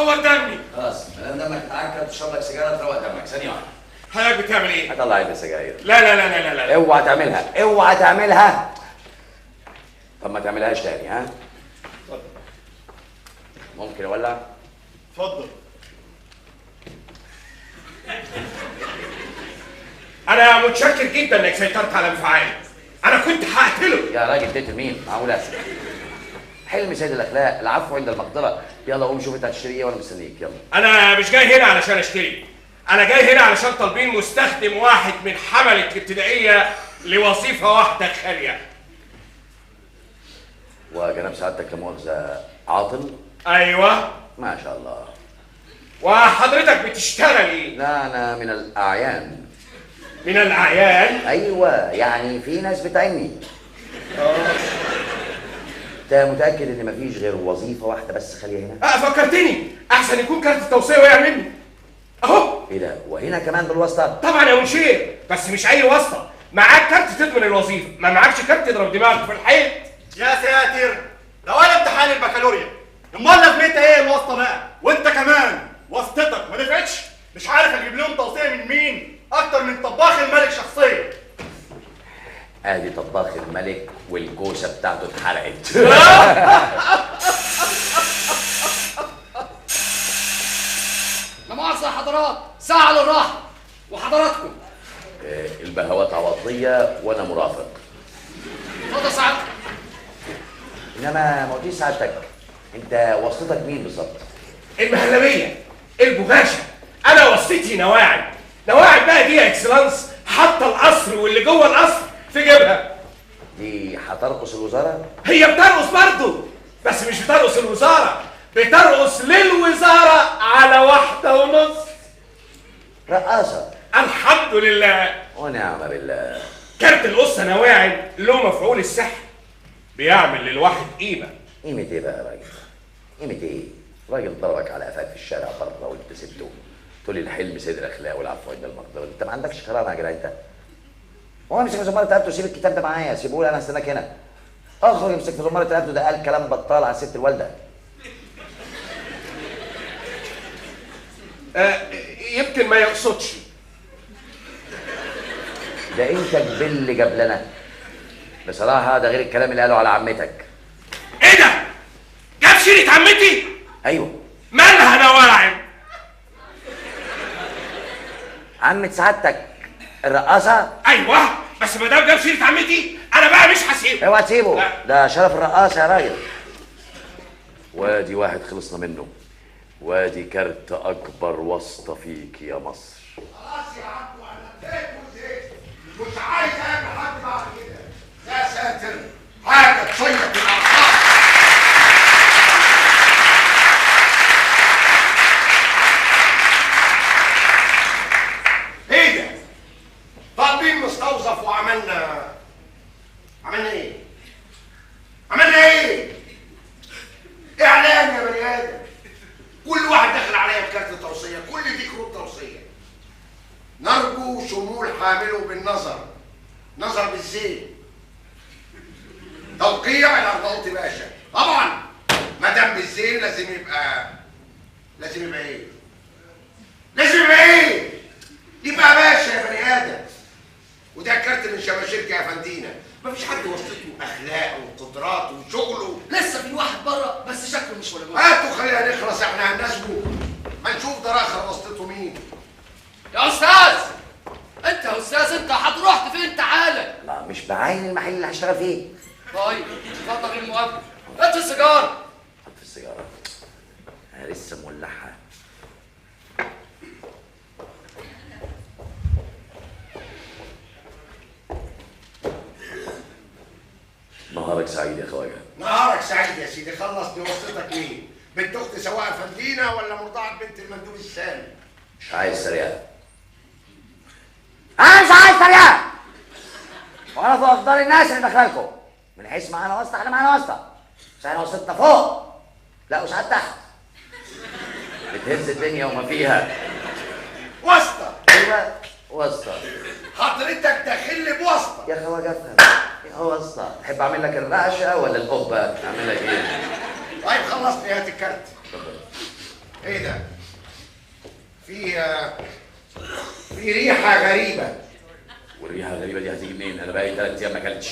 عور دمي. خلاص ما دام دمك اتعكر تشرب لك سيجاره تروق دمك. ثانيه واحده. حضرتك بتعمل ايه؟ هطلع علبه سجاير. لا لا لا لا لا لا. اوعى تعملها، اوعى تعملها. طب ما تعملهاش تاني ها؟ اتفضل. ممكن اولع؟ اتفضل. انا متشكر جدا انك سيطرت على انفعالي. انا كنت هقتله. يا راجل تقتل مين؟ معقول اسف. حلم سيد الاخلاق، العفو عند المقدره. يلا قوم شوف انت هتشتري ايه وانا مستنيك. يلا. انا مش جاي هنا علشان اشتري، انا جاي هنا علشان طالبين مستخدم واحد من حملة الابتدائية لوظيفة واحدة خالية. وجناب سعادتك لا مؤاخذه عاطل؟ ايوه. ما شاء الله. وحضرتك بتشتغل ايه؟ لا انا من الاعيان. من الاعيان؟ ايوه يعني في ناس بتعني. انت متاكد ان مفيش غير وظيفه واحده بس خاليه هنا؟ فكرتني، احسن يكون كارت التوصيه وقع مني اهو. ايه ده؟ وهنا كمان بالواسطه؟ طبعا يا منشير، بس مش اي واسطه. معاك كارت تضمن الوظيفه، ما معاكش كارت تضرب دماغك في الحيط. يا ساتر، ده ولا امتحان البكالوريا. امال لازمتها ايه الواسطه بقى؟ وانت كمان واسطتك ما نفعتش؟ مش عارف اجيب لهم توصيه من مين اكتر من طباخ الملك شخصيا. ادي طباخ الملك والكوسه بتاعته اتحرقت. لا مؤاخذة يا حضرات، ساعة للراحة وحضراتكم. البهوات عواطليه وانا مرافق. اتفضل سعادتك. انما ما قلتيش سعادتك انت واسطتك مين بالظبط؟ المهلبيه، البغاشه. انا واسطتي نواعم. نواعم بقى دي يا اكسلانس، حاطه القصر واللي جوه القصر في جيبها. دي هترقص الوزاره؟ هي بترقص برضه، بس مش بترقص الوزاره، بترقص للوزاره على 1.5. رقاصه. الحمد لله ونعم بالله. كارت القصه نواعم له مفعول السحر، بيعمل للواحد قيمه. قيمه ايه بقى يا راجل؟ قيمه ايه؟ راجل ضربك على قفاك في الشارع بره وانت سبته تقول لي الحلم سيد الاخلاق والعفو عند المقدره. انت ما عندكش كرامه يا جدع انت. هو امسك في زماره رقبته وسيب الكتاب ده معايا، سيبه لي انا هستناك هنا. اخرج امسك في زماره رقبته، ده قال كلام بطال على ست الوالده. يمكن ما يقصدش. ده انت جبل جبلنا بصراحه، ده غير الكلام اللي قاله على عمتك. ايه ده؟ جاب سيره عمتي؟ ايوه. مالها نواعم؟ عمة سعادتك الرقاصه؟ ايوه، بس ما دام جاب سيره عمتي انا بقى مش هسيبه. اوعى تسيبه، لا. ده شرف الرقاصه يا راجل. وادي واحد خلصنا منه، وادي كارت اكبر واسطه فيك يا مصر. خلاص يا عبدو، انا زيت وزيت، مش عايز اقابل حد بعد كده. يا ساتر، حاجه تصيح الاعصاب. ايه ده؟ طالبين مستوظف وعملنا ايه؟ عملنا ايه؟ اعلان يا بني ادم. كل واحد داخل عليا بكارت توصيه، كل دي كروت توصيه. نرجو شمول حامله بالنظر، نظر بالزين. توقيع الارناؤوط باشا. طبعا ما دام بالزين لازم يبقى ايه؟ لازم يبقى ايه؟ يبقى باشا يا بني ادم. وده كارت من شباشرك يا فندينا. مفيش حد وصلته اخلاقه وقدراته وشغله. لسه في واحد بره بس شكله مش ولا جوه. هاتوا خلينا نخلص، احنا هنناسبه. ما نشوف ده اخر وسطته مين. يا استاذ، انت يا استاذ، انت هتروح فين؟ تعالى. لا مش بعين المحل اللي هشتغل فيه. طيب اتفضل المقابله. هات السيجاره. حط في السيجاره، انا لسه مولعها. نهارك سعيد يا خواجه. نهارك سعيد يا سيدي. خلصني وسطتك مين؟ بنت اخت سواء فندينا ولا مرضعه بنت المندوب السامي؟ مش عايز سريعه. انا مش عايز سريعه. وانا في افضل الناس اللي دخلكم من حيث معانا واسطه. احنا معانا واسطه، بس احنا واسطتنا فوق، لا وساعات تحت. بتهز الدنيا وما فيها. واسطه؟ ايوه واسطه. حضرتك داخل لي بواسطه؟ يا خواجه افهم، ايه واسطه؟ تحب اعمل لك الرعشه ولا القبه؟ اعمل لك ايه؟ طيب خلصني، هات الكارت. ايه ده؟ في ريحة غريبة. والريحه الغريبه دي هتيجي منين؟ انا بقالي 3 ايام ما اكلتش.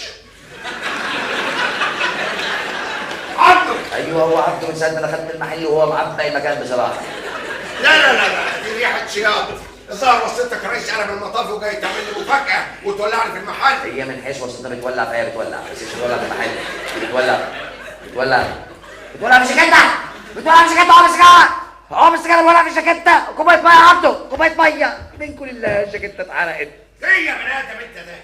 عبده. ايوه هو عبده من ساعه ما دخلت المحل وهو معبي المكان بصراحه. لا دي ريحة شياط. الظاهر وصلتك رئيس قلم المطاف وجاي تعمل لي مفاجأة وتولعني في المحل. هي من حيث وصلتها بتولع فهي بتولع، بس مش بتولع في المحل، بتولع في الجاكيتة، بتولع في الجاكيتة، هو السجارة بتولع في الجاكيتة، كوباية مية يا عبده، كوباية مية، من كل الله الجاكيتة اتحرقت. ايه يا بني ادم انت ده؟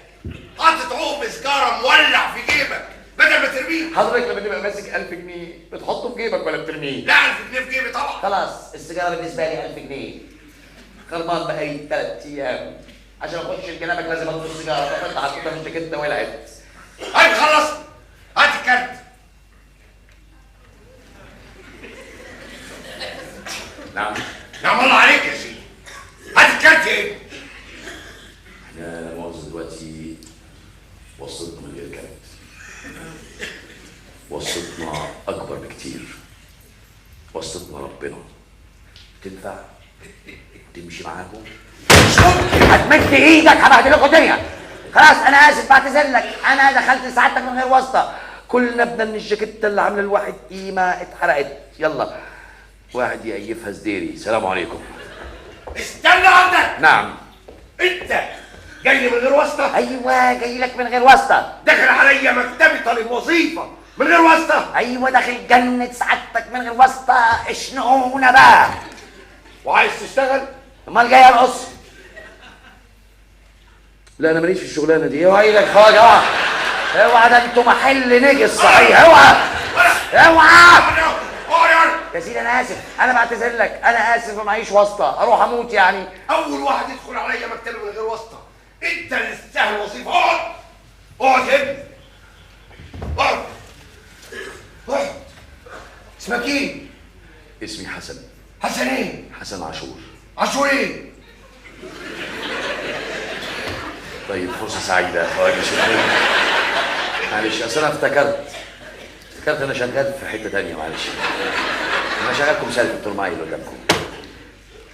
حاطط عقب سجارة مولع في جيبك بدل ما ترميه. حضرتك لما تبقى ماسك 1000 جنيه بتحطه في جيبك ولا بترميه؟ لا 1000 جنيه في جيبي طبعا. خلاص السيجاره بالنسبه لي 1000 جنيه. خربان بقالي 3 ايام عشان اخش لجنابك لازم اطلب السيجاره، فانت حطيتها في الجاكيته ولعت. طيب خلص هات الكارت. نعم الله عليك يا سيدي. هات الكارت يا ابني. احنا لا مؤاخذه دلوقتي وصلتنا من غير كارت، وصلتنا اكبر بكتير، وصلتنا ربنا. تنفع تمشي معاكم؟ هتمد ايدك هبهدلكوا الدنيا. خلاص انا اسف بعتذر لك، انا دخلت سعادتك من غير واسطه. كل نبذه من الجاكيته اللي عامله الواحد قيمه اتحرقت. يلا واحد يقيفها زديري. سلام عليكم. استنى عندك. نعم. انت جاي لي من غير واسطه؟ ايوه جاي لك من غير واسطه. داخل عليا مكتبي طالب وظيفه من غير واسطه؟ ايوه داخل جنه سعادتك من غير واسطه. اشنقونا بقى. وعايز تشتغل؟ امال جاي ارقص؟ لا انا ماليش في الشغلانه دي. اوعى ايدك خواجه، اوعى ده انتوا محل نجس صحيح. اوعى يا سيدي انا اسف، انا بعتذر لك، انا اسف ومعيش واسطه، اروح اموت يعني. اول واحد يدخل عليا مكتبي من غير واسطه انت اللي تستاهل وظيفه. اقعد يا ابني، اقعد. اسمك ايه؟ اسمي حسن. حسن ايه؟ حسن عاشور. عاشور ايه؟ طيب فرصه سعيده يا خواجه. معلش اصل انا افتكرت انا شغال في حته تانيه. معلش انا شغال كمثال في الترماي اللي قدامكم.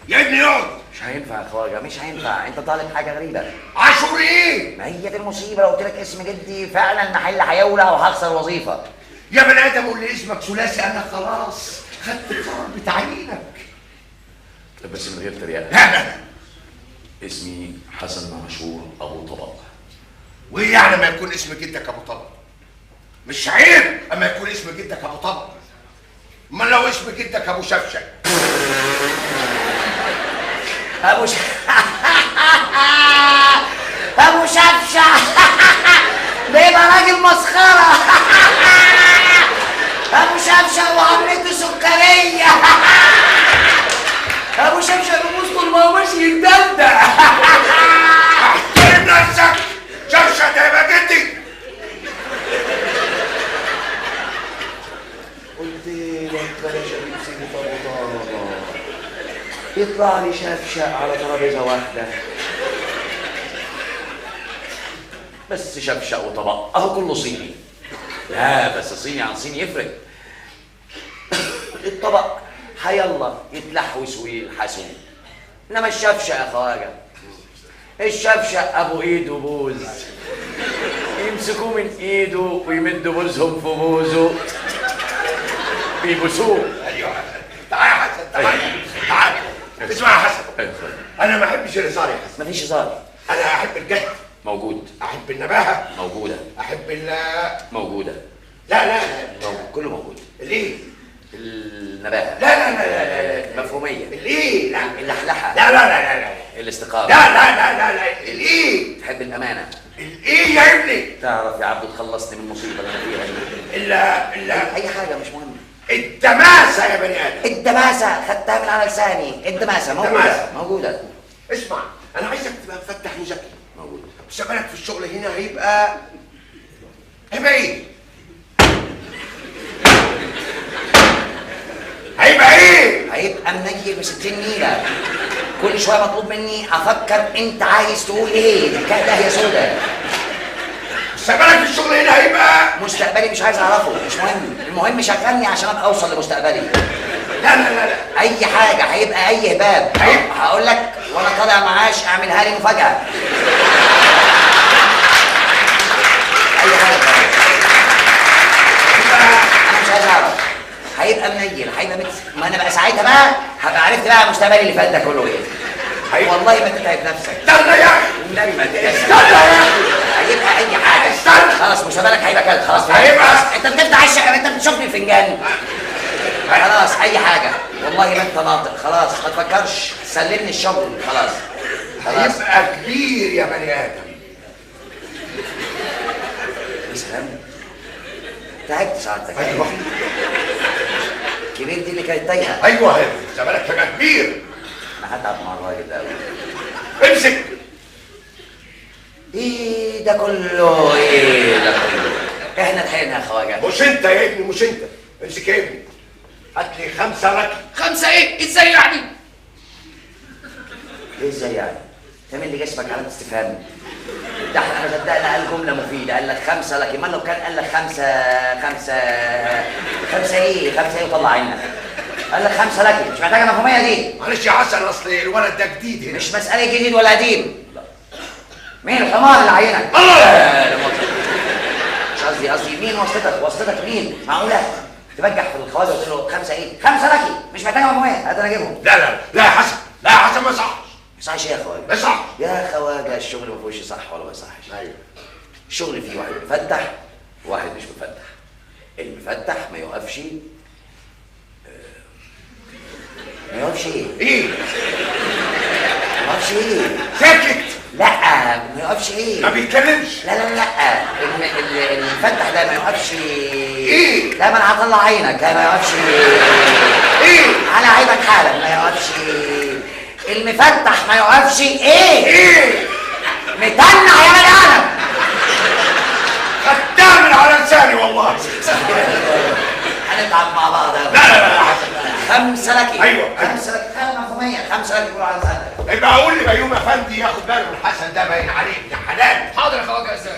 يا ابني اقعد. مش هينفع يا خواجه، مش هينفع. انت طالب حاجه غريبه. عاشور ايه؟ ما هي دي المصيبه، لو قلت لك اسم جدي فعلا المحل هيولع وهخسر وظيفه. يا بني ادم قول لي اسمك ثلاثي، انا خلاص خدت القرار بتعيينك. بس من غير تريقه. لا اسمي حسن عاشور ابو طبق. وايه يعني ما يكون اسم جدك ابو طبق؟ مش عيب اما يكون اسم جدك ابو طبق؟ امال لو اسم جدك ابو شفشق؟ ابو شفشع ده يبقى راجل مسخره. ابو شفشع وعملته سكريه. ابو شفشع بيبوظ طول ما هو ماشي يتدلدق. احترم نفسك. شفشق ده يبقى جدي. قلت لك بلاش اجيب سيره ابو طبق، يطلع لي شفشق على ترابيزه واحده. بس شفشق وطبق اهو كله صيني. لا بس صيني عن صيني يفرق. الطبق هيلا يتلحوس ويلحسوا، انما الشفشق يا خواجه الشفشق ابو ايده بوز، يمسكوه من ايده ويمدوا بوزهم في بوزه بيبوسوه. ايوه تعال يا حسن، تعال. اسمع يا حسن، انا ما احبش الهزار يا حسن. مفيش هزار. انا احب الجد. موجود. احب النباهه. موجوده. احب موجوده. لا كله موجود. ليه؟ النباهه. لا المفهوميه. ليه؟ لا اللحلحه. لا الاستقامه. لا ليه؟ تحب الامانه. ايه يا ابني؟ تعرف يا عبدو تخلصني من المصيبه اللي انا فيها دي. الا اي حاجه مش مهم. الدماسه يا بني ادم. الدماسه خدتها من على لساني. الدماسه موجوده. اسمع انا عايزك تبقى مفتح وذكي. موجود. مستقبلك في الشغل هنا هيبقى ايه؟ هيبقى منيل ب60 نيله. كل شويه مطلوب مني افكر انت عايز تقول ايه. دهيه سودا. مستقبلك في الشغل هنا هيبقى مستقبلي مش عايز اعرفه، مش مهم. المهم شغلني عشان ابقى اوصل لمستقبلي. لا اي حاجه، هيبقى اي هباب. هقول لك وانا طالع معاش اعملها لي مفاجاه. اي حاجه انا مش عايز اعرف. هيبقى منيل، هيبقى ما انا بقى ساعتها بقى هبقى عرفت بقى مستقبلي اللي فات ده كله ايه. والله ما تتعب نفسك. استنى يا اخي، والنبي ما تتعب. استنى يا اخي، هيبقى اي حاجه. استنى. خلاص مستقبلك هيبقى كده. خلاص هيبقى. انت بتفتح الشقه، انت بتشوفني الفنجان. خلاص اي حاجه، والله ما انت ناطق. خلاص ما تفكرش، سلمني الشغل. خلاص خلاص. يبقى كبير يا بني ادم. يا سلام، تعبت سعادتك. ايوه كبير دي اللي كانت تايهه. ايوه هذا زمانك هيبقى كبير. انا هتعب مع الراجل ده قوي. امسك. ايه ده كله؟ ايه ده كله؟ احنا لحقنا يا خواجه. مش انت يا ابني، مش انت. امسك يا ابني، هات لي 5 ركب. 5 ايه؟ ازاي يعني؟ ايه ازاي يعني؟ تعمل لي جسمك علامة استفهام. ده احنا ما صدقنا قال جملة مفيدة، قال لك 5 لكن ما لو كان قال لك 5 ايه وطلع عينك. قال لك 5 لكن مش محتاجة مفهومية دي. معلش يا حسن، اصل الولد ده جديد هنا. مش مسألة جديد ولا قديم. مين الحمار اللي عينك؟ الله! مش قصدي مين واسطتك مين؟ معقولة؟ تبجح في الخواجة وتقول له 5 ايه؟ 5 لكن مش محتاجة مفهومية، هات انا اجيبهم. لا يا حسن، لا يا حسن، ما يصحش. صحيح يا خواجه؟ ما يصحش يا خواجه، الشغل ما فيهوش صح ولا ما يصحش. ايوه، الشغل فيه واحد مفتح وواحد مش مفتح. المفتح ما يوقفش ما يوقفش ايه؟ ما يوقفش ساكت. لا ما يوقفش ما بيتكلمش. لا المفتح ده ما يوقفش ايه؟ لا، ما انا هطلع عينك. ما يوقفش ايه؟ على عيبك حالا. ما يوقفش المفتح، ما يوقفش ايه؟ متنع يا بني ادم. خدتها من على لساني والله. هنتعب مع بعض. لا يا حسن. 5 لكي. ايوه 5 لكي، خلي مفهومية. 5 لكي يقولوا على لسانك. يبقى اقول لبيومي افندي ياخد باله من الحسن ده، باين عليه ابن حلال. حاضر يا خواجه ازاي؟